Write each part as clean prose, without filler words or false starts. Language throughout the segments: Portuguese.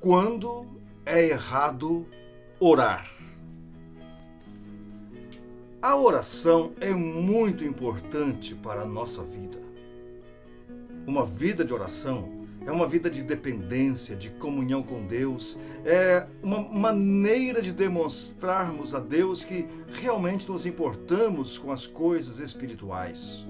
Quando é errado orar? A oração é muito importante para a nossa vida. Uma vida de oração é uma vida de dependência, de comunhão com Deus. É uma maneira de demonstrarmos a Deus que realmente nos importamos com as coisas espirituais.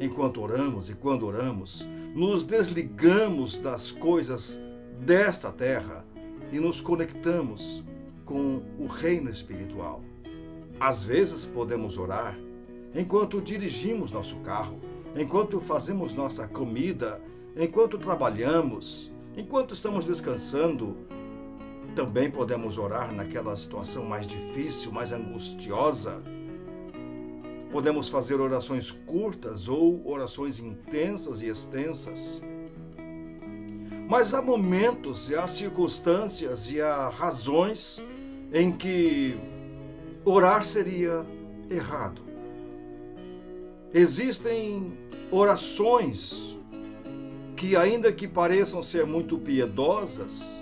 Enquanto oramos e quando oramos, nos desligamos das coisas desta terra e nos conectamos com o reino espiritual. Às vezes podemos orar enquanto dirigimos nosso carro, enquanto fazemos nossa comida, enquanto trabalhamos, enquanto estamos descansando. Também podemos orar naquela situação mais difícil, mais angustiosa. Podemos fazer orações curtas ou orações intensas e extensas. Mas há momentos, e há circunstâncias e há razões em que orar seria errado. Existem orações que, ainda que pareçam ser muito piedosas,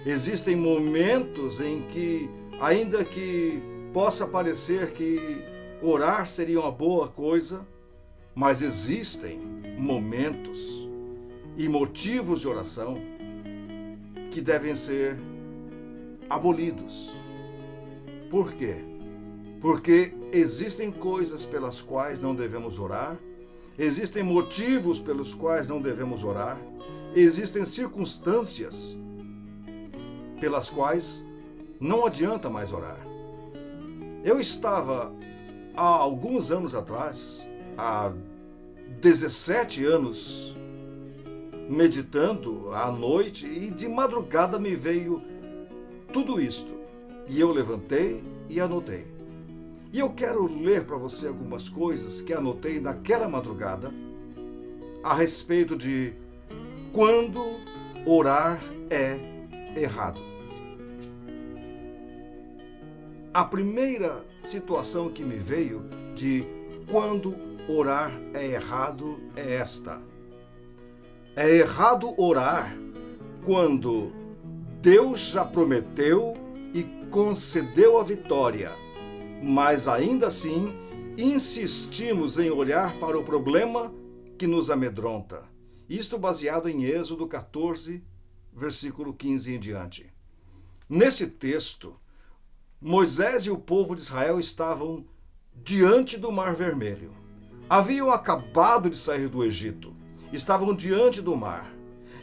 existem momentos em que, ainda que possa parecer que orar seria uma boa coisa, mas existem momentos e motivos de oração que devem ser abolidos. Por quê? Porque existem coisas pelas quais não devemos orar, existem motivos pelos quais não devemos orar, existem circunstâncias pelas quais não adianta mais orar. Eu estava há alguns anos atrás, há 17 anos, meditando à noite e de madrugada me veio tudo isto. E eu levantei e anotei. E eu quero ler para você algumas coisas que anotei naquela madrugada a respeito de quando orar é errado. A primeira situação que me veio de quando orar é errado é esta. É errado orar quando Deus já prometeu e concedeu a vitória, mas ainda assim insistimos em olhar para o problema que nos amedronta. Isto baseado em Êxodo 14, versículo 15 em diante. Nesse texto, Moisés e o povo de Israel estavam diante do Mar Vermelho. Haviam acabado de sair do Egito. Estavam diante do mar.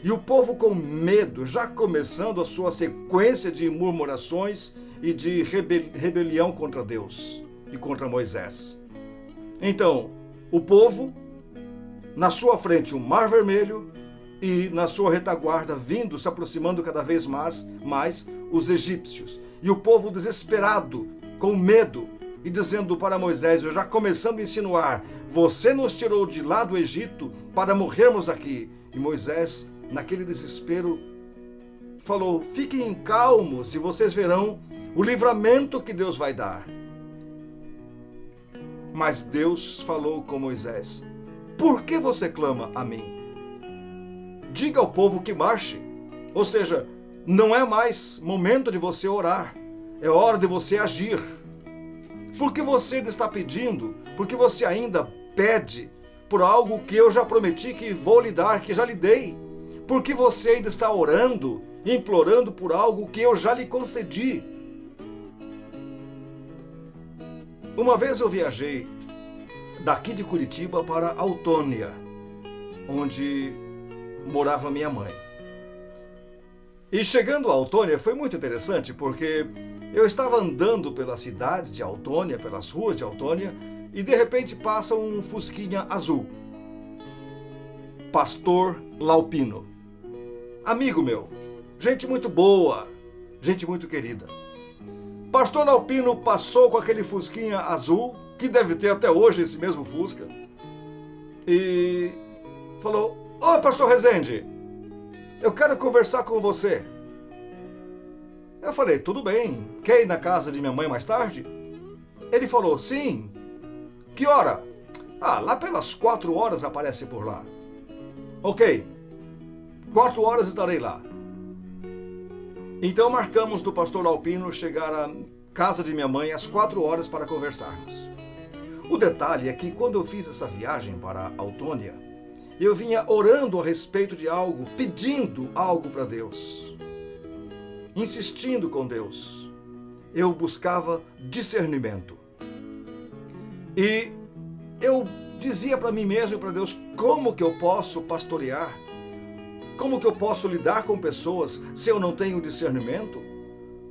E o povo, com medo, já começando a sua sequência de murmurações e de rebelião contra Deus e contra Moisés. Então, o povo, na sua frente o Mar Vermelho e na sua retaguarda vindo, se aproximando cada vez mais os egípcios. E o povo desesperado, com medo, e dizendo para Moisés, já começando a insinuar, você nos tirou de lá do Egito para morrermos aqui. E Moisés, naquele desespero, falou, fiquem calmos e vocês verão o livramento que Deus vai dar. Mas Deus falou com Moisés, por que você clama a mim? Diga ao povo que marche. Ou seja, não é mais momento de você orar, é hora de você agir. Por que você ainda está pedindo? Porque você ainda pede por algo que eu já prometi que vou lhe dar, que já lhe dei. Porque você ainda está orando, implorando por algo que eu já lhe concedi. Uma vez eu viajei daqui de Curitiba para Autônia, onde morava minha mãe. E chegando a Autônia foi muito interessante, porque eu estava andando pela cidade de Autônia, pelas ruas de Autônia, e de repente passa um fusquinha azul. Pastor Laupino. Amigo meu, gente muito boa, gente muito querida. Pastor Laupino passou com aquele fusquinha azul, que deve ter até hoje esse mesmo fusca, e falou, ô pastor Rezende, eu quero conversar com você. Eu falei, tudo bem, quer ir na casa de minha mãe mais tarde? Ele falou, sim. Que hora? Lá pelas 4 horas aparece por lá. Ok, 4 horas estarei lá. Então marcamos do pastor Alpino chegar à casa de minha mãe às 4 horas para conversarmos. O detalhe é que quando eu fiz essa viagem para Autônia, eu vinha orando a respeito de algo, pedindo algo para Deus, insistindo com Deus. Eu buscava discernimento. E eu dizia para mim mesmo e para Deus, como que eu posso pastorear? Como que eu posso lidar com pessoas se eu não tenho discernimento?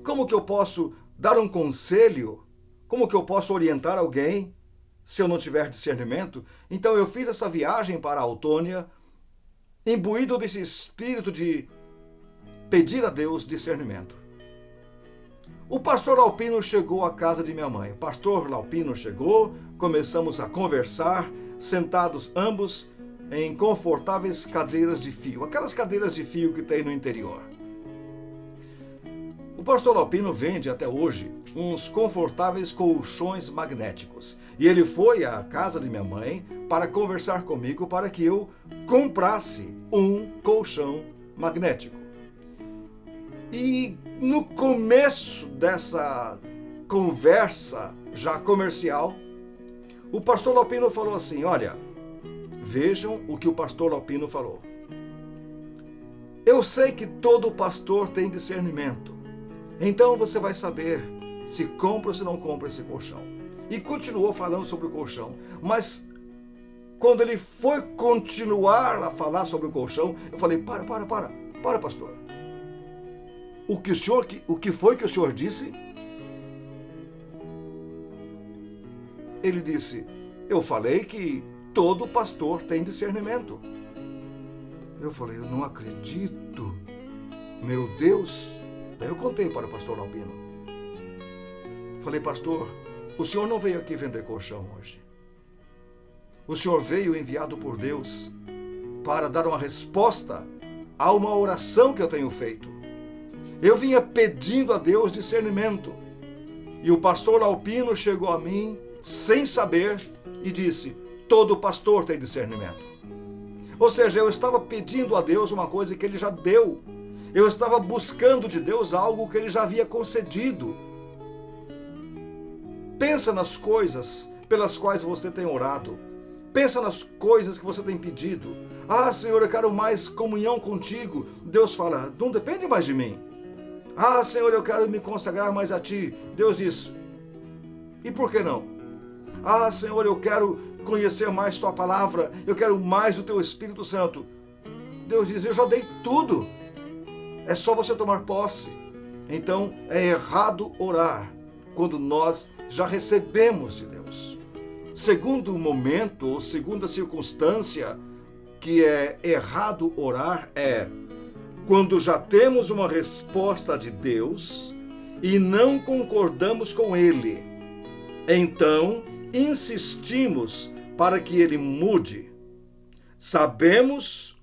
Como que eu posso dar um conselho? Como que eu posso orientar alguém se eu não tiver discernimento? Então eu fiz essa viagem para a Autônia, imbuído desse espírito de pedir a Deus discernimento. O pastor Alpino chegou à casa de minha mãe. O pastor Alpino chegou, começamos a conversar, sentados ambos em confortáveis cadeiras de fio, aquelas cadeiras de fio que tem no interior. O pastor Alpino vende até hoje uns confortáveis colchões magnéticos. E ele foi à casa de minha mãe para conversar comigo para que eu comprasse um colchão magnético. E no começo dessa conversa já comercial, o pastor Alpino falou assim, olha, vejam o que o pastor Alpino falou. Eu sei que todo pastor tem discernimento. Então você vai saber se compra ou se não compra esse colchão. E continuou falando sobre o colchão. Mas quando ele foi continuar a falar sobre o colchão, eu falei, para, pastor. O que foi que o senhor disse? Ele disse, eu falei que todo pastor tem discernimento. Eu falei, eu não acredito. Meu Deus. Daí eu contei para o pastor Alpino. Falei, pastor, o senhor não veio aqui vender colchão hoje. O senhor veio enviado por Deus para dar uma resposta a uma oração que eu tenho feito. Eu vinha pedindo a Deus discernimento. E o pastor Alpino chegou a mim sem saber e disse, todo pastor tem discernimento. Ou seja, eu estava pedindo a Deus uma coisa que ele já deu. Eu estava buscando de Deus algo que ele já havia concedido. Pensa nas coisas pelas quais você tem orado. Pensa nas coisas que você tem pedido. Ah, Senhor, eu quero mais comunhão contigo. Deus fala, não depende mais de mim. Ah, Senhor, eu quero me consagrar mais a Ti. Deus diz, e por que não? Ah, Senhor, eu quero conhecer mais Tua palavra. Eu quero mais do Teu Espírito Santo. Deus diz, eu já dei tudo. É só você tomar posse. Então, é errado orar quando nós já recebemos de Deus. Segundo momento, ou segunda circunstância que é errado orar é quando já temos uma resposta de Deus e não concordamos com Ele. Então, insistimos para que Ele mude. Sabemos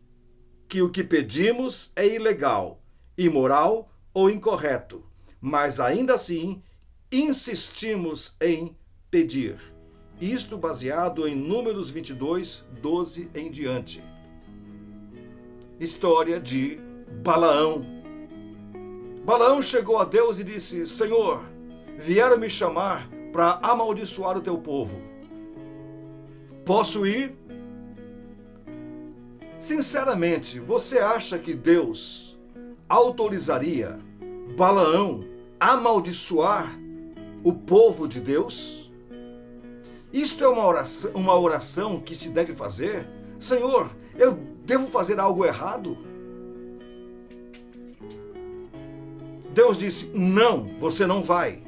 que o que pedimos é ilegal, imoral ou incorreto, mas ainda assim insistimos em pedir. Isto baseado em Números 22, 12 em diante. História de Balaão. Balaão chegou a Deus e disse, Senhor, vieram me chamar para amaldiçoar o teu povo. Posso ir? Sinceramente, você acha que Deus autorizaria Balaão amaldiçoar o povo de Deus? Isto é uma oração que se deve fazer? Senhor, eu devo fazer algo errado? Deus disse, não, você não vai.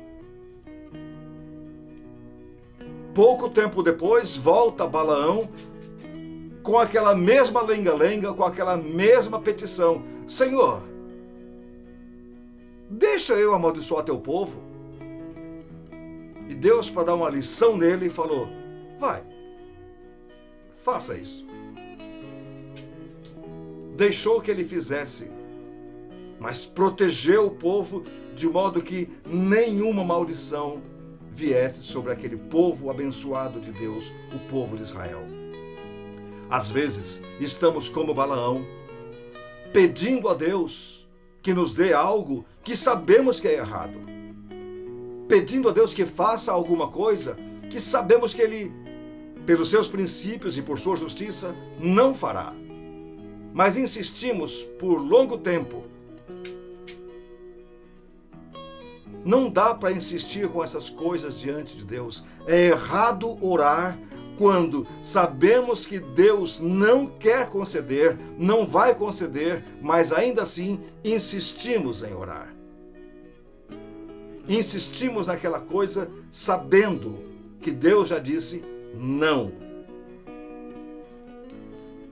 Pouco tempo depois, volta Balaão com aquela mesma lenga-lenga, com aquela mesma petição. Senhor, deixa eu amaldiçoar teu povo. E Deus, para dar uma lição nele, falou, vai, faça isso. Deixou que ele fizesse, mas protegeu o povo de modo que nenhuma maldição viesse sobre aquele povo abençoado de Deus, o povo de Israel. Às vezes, estamos como Balaão, pedindo a Deus que nos dê algo que sabemos que é errado. Pedindo a Deus que faça alguma coisa que sabemos que Ele, pelos seus princípios e por sua justiça, não fará. Mas insistimos por longo tempo. Não dá para insistir com essas coisas diante de Deus. É errado orar quando sabemos que Deus não quer conceder, não vai conceder, mas ainda assim insistimos em orar. Insistimos naquela coisa sabendo que Deus já disse não.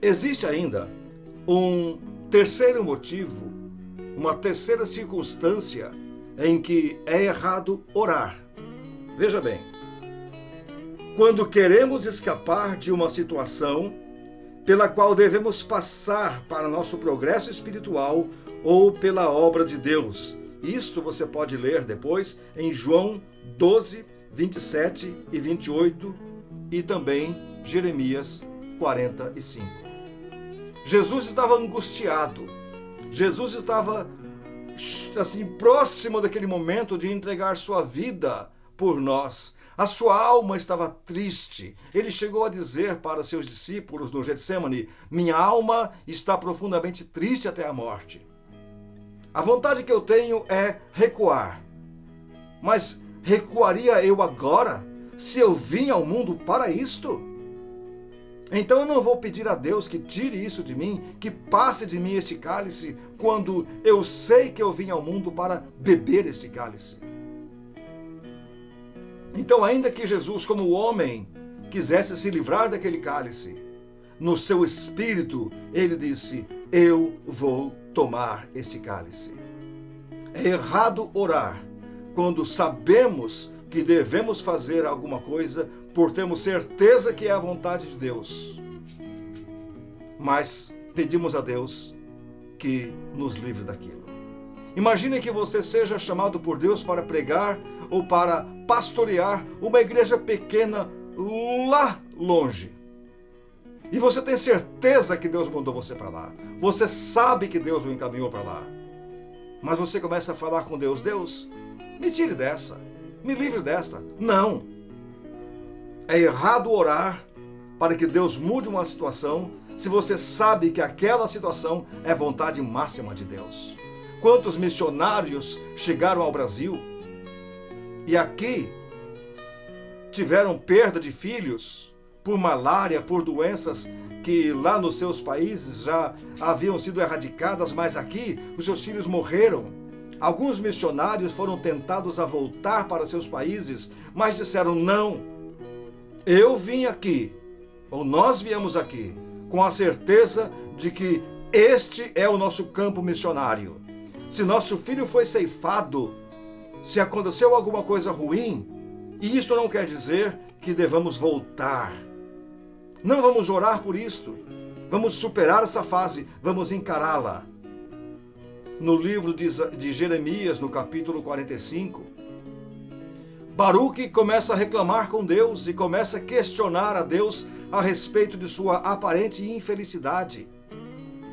Existe ainda um terceiro motivo, uma terceira circunstância em que é errado orar. Veja bem, quando queremos escapar de uma situação pela qual devemos passar para nosso progresso espiritual ou pela obra de Deus. Isto você pode ler depois em João 12, 27 e 28 e também Jeremias 45. Jesus estava angustiado. Jesus estava assim próximo daquele momento de entregar sua vida por nós. A sua alma estava triste. Ele chegou a dizer para seus discípulos no Getsemane: minha alma está profundamente triste até a morte. A vontade que eu tenho é recuar. Mas recuaria eu agora, se eu vim ao mundo para isto? Então eu não vou pedir a Deus que tire isso de mim, que passe de mim este cálice, quando eu sei que eu vim ao mundo para beber este cálice. Então, ainda que Jesus, como homem, quisesse se livrar daquele cálice, no seu espírito, ele disse: eu vou tomar este cálice. É errado orar quando sabemos que devemos fazer alguma coisa por termos certeza que é a vontade de Deus. Mas pedimos a Deus que nos livre daquilo. Imagine que você seja chamado por Deus para pregar ou para pastorear uma igreja pequena lá longe. E você tem certeza que Deus mandou você para lá. Você sabe que Deus o encaminhou para lá. Mas você começa a falar com Deus: Deus, me tire dessa, me livre desta. Não. É errado orar para que Deus mude uma situação se você sabe que aquela situação é vontade máxima de Deus. Quantos missionários chegaram ao Brasil e aqui tiveram perda de filhos por malária, por doenças que lá nos seus países já haviam sido erradicadas, mas aqui os seus filhos morreram. Alguns missionários foram tentados a voltar para seus países, mas disseram: não, eu vim aqui, ou nós viemos aqui, com a certeza de que este é o nosso campo missionário. Se nosso filho foi ceifado, se aconteceu alguma coisa ruim, e isso não quer dizer que devamos voltar. Não vamos orar por isto. Vamos superar essa fase, vamos encará-la. No livro de Jeremias, no capítulo 45, Baruque começa a reclamar com Deus e começa a questionar a Deus a respeito de sua aparente infelicidade.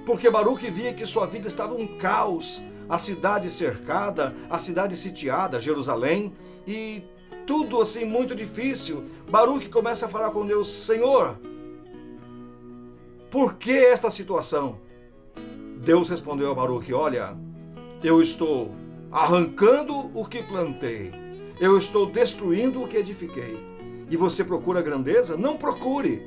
Porque Baruque via que sua vida estava um caos, a cidade cercada, a cidade sitiada, Jerusalém, e tudo assim muito difícil. Baruque começa a falar com Deus: Senhor, por que esta situação? Deus respondeu a Baruque: olha, eu estou arrancando o que plantei, eu estou destruindo o que edifiquei. E você procura grandeza? Não procure.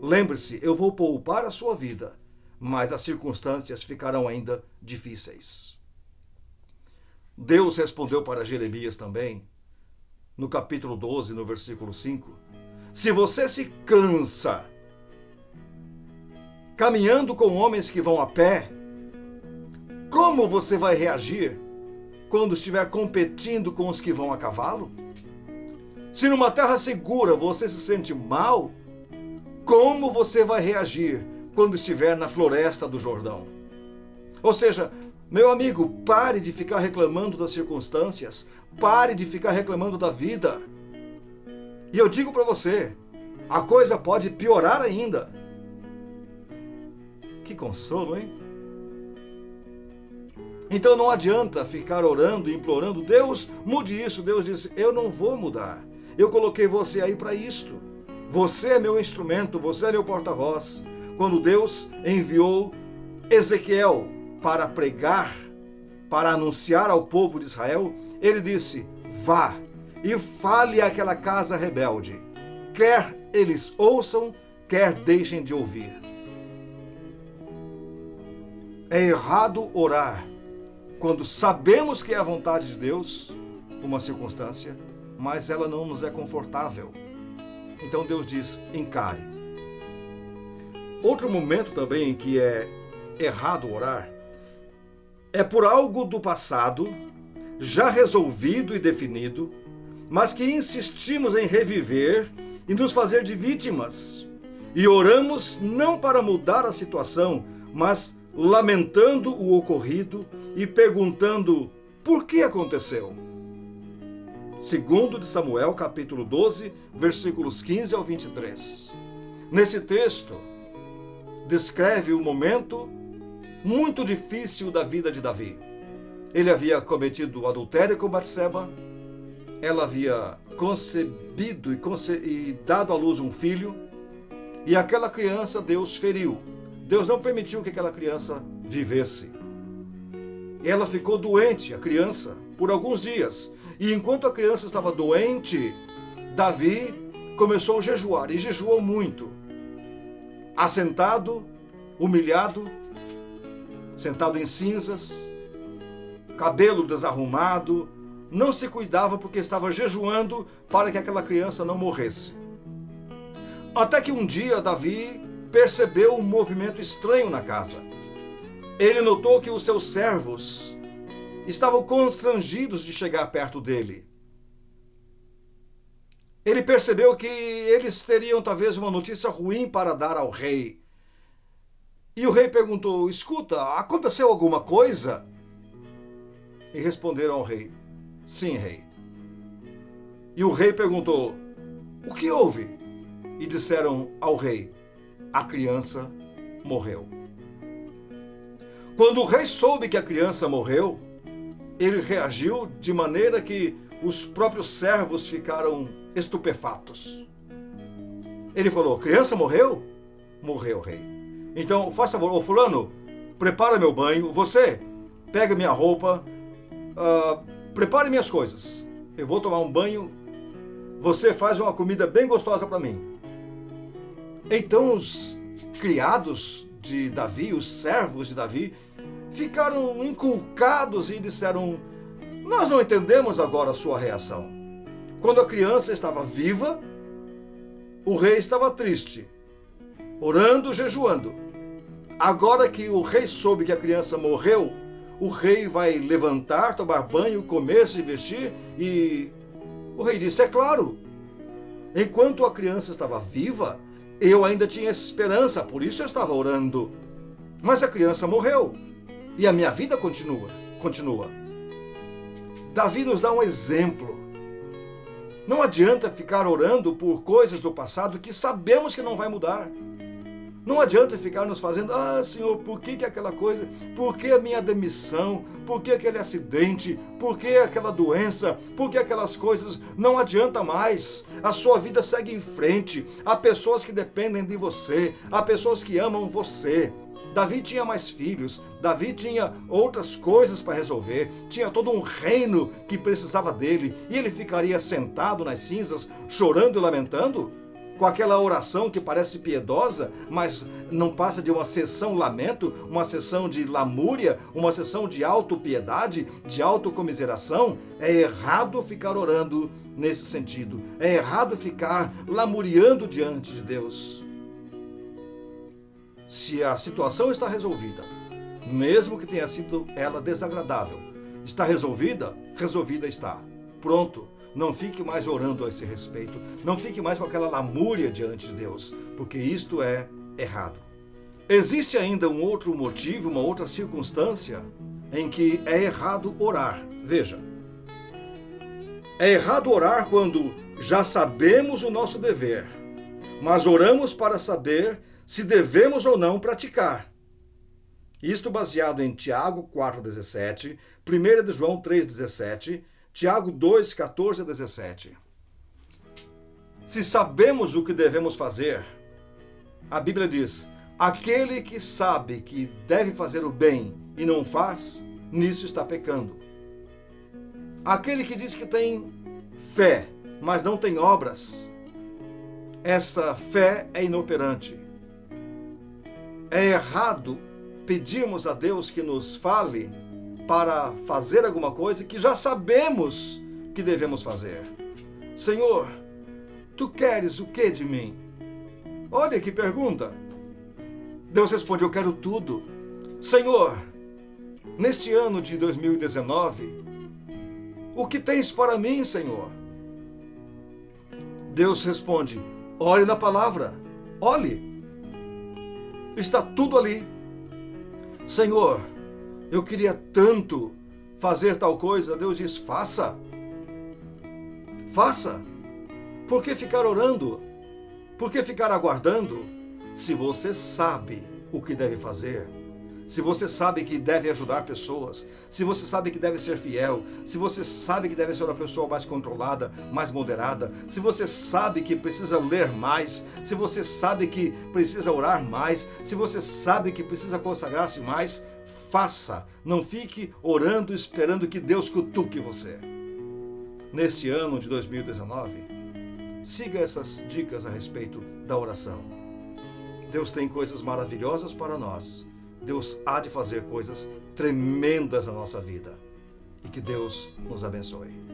Lembre-se, eu vou poupar a sua vida, mas as circunstâncias ficarão ainda difíceis. Deus respondeu para Jeremias também, no capítulo 12, no versículo 5, se você se cansa caminhando com homens que vão a pé, como você vai reagir quando estiver competindo com os que vão a cavalo? Se numa terra segura você se sente mal, como você vai reagir quando estiver na floresta do Jordão? Ou seja, meu amigo, pare de ficar reclamando das circunstâncias, pare de ficar reclamando da vida. E eu digo para você, a coisa pode piorar ainda. Que consolo, hein? Então não adianta ficar orando e implorando, Deus, mude isso. Deus disse, eu não vou mudar. Eu coloquei você aí para isto. Você é meu instrumento, você é meu porta-voz. Quando Deus enviou Ezequiel para pregar, para anunciar ao povo de Israel, ele disse, vá e fale àquela casa rebelde, quer eles ouçam, quer deixem de ouvir. É errado orar quando sabemos que é a vontade de Deus, uma circunstância, mas ela não nos é confortável. Então Deus diz, encare. Outro momento também em que é errado orar é por algo do passado, já resolvido e definido, mas que insistimos em reviver e nos fazer de vítimas. E oramos não para mudar a situação, mas lamentando o ocorrido e perguntando por que aconteceu. Segundo de Samuel, capítulo 12, versículos 15 ao 23. Nesse texto, descreve um momento muito difícil da vida de Davi. Ele havia cometido adultério com Batseba, ela havia concebido e dado à luz um filho, e aquela criança Deus feriu. Deus não permitiu que aquela criança vivesse. Ela ficou doente, a criança, por alguns dias. E enquanto a criança estava doente, Davi começou a jejuar, e jejuou muito. Assentado, humilhado, sentado em cinzas, cabelo desarrumado, não se cuidava porque estava jejuando para que aquela criança não morresse. Até que um dia Davi percebeu um movimento estranho na casa. Ele notou que os seus servos estavam constrangidos de chegar perto dele. Ele percebeu que eles teriam talvez uma notícia ruim para dar ao rei. E o rei perguntou, escuta, aconteceu alguma coisa? E responderam ao rei, sim, rei. E o rei perguntou, o que houve? E disseram ao rei, a criança morreu. Quando o rei soube que a criança morreu, ele reagiu de maneira que os próprios servos ficaram estupefatos. Ele falou, criança morreu? Morreu, rei. Então, faça favor, ô fulano, prepara meu banho, você pega minha roupa, prepare minhas coisas. Eu vou tomar um banho, você faz uma comida bem gostosa para mim. Então os criados de Davi, os servos de Davi, ficaram inculcados e disseram, nós não entendemos agora a sua reação. Quando a criança estava viva, o rei estava triste, orando, jejuando. Agora que o rei soube que a criança morreu, o rei vai levantar, tomar banho, comer, se vestir e... O rei disse, é claro, enquanto a criança estava viva, eu ainda tinha esperança, por isso eu estava orando. Mas a criança morreu e a minha vida continua. Davi nos dá um exemplo. Não adianta ficar orando por coisas do passado que sabemos que não vai mudar. Não adianta ficar nos fazendo, Senhor, por que aquela coisa? Por que a minha demissão? Por que aquele acidente? Por que aquela doença? Por que aquelas coisas? Não adianta mais. A sua vida segue em frente. Há pessoas que dependem de você. Há pessoas que amam você. Davi tinha mais filhos. Davi tinha outras coisas para resolver. Tinha todo um reino que precisava dele. E ele ficaria sentado nas cinzas, chorando e lamentando? Com aquela oração que parece piedosa, mas não passa de uma sessão lamento, uma sessão de lamúria, uma sessão de autopiedade, de autocomiseração. É errado ficar orando nesse sentido. É errado ficar lamuriando diante de Deus. Se a situação está resolvida, mesmo que tenha sido ela desagradável, está resolvida? Resolvida está. Pronto. Não fique mais orando a esse respeito. Não fique mais com aquela lamúria diante de Deus, porque isto é errado. Existe ainda um outro motivo, uma outra circunstância em que é errado orar. Veja, é errado orar quando já sabemos o nosso dever, mas oramos para saber se devemos ou não praticar. Isto baseado em Tiago 4,17, 1 de João 3,17, Tiago 2, 14 a 17. Se sabemos o que devemos fazer, a Bíblia diz: aquele que sabe que deve fazer o bem e não faz, nisso está pecando. Aquele que diz que tem fé, mas não tem obras, essa fé é inoperante. É errado pedirmos a Deus que nos fale para fazer alguma coisa que já sabemos que devemos fazer. Senhor, tu queres o que de mim? Olha que pergunta. Deus responde: eu quero tudo. Senhor, neste ano de 2019, o que tens para mim, Senhor? Deus responde: olhe na palavra, olhe. Está tudo ali. Senhor, eu queria tanto fazer tal coisa. Deus diz: faça. Faça. Por que ficar orando? Por que ficar aguardando? Se você sabe o que deve fazer, se você sabe que deve ajudar pessoas, se você sabe que deve ser fiel, se você sabe que deve ser uma pessoa mais controlada, mais moderada, se você sabe que precisa ler mais, se você sabe que precisa orar mais, se você sabe que precisa consagrar-se mais, faça. Não fique orando esperando que Deus cutuque você. Neste ano de 2019, siga essas dicas a respeito da oração. Deus tem coisas maravilhosas para nós. Deus há de fazer coisas tremendas na nossa vida. E que Deus nos abençoe.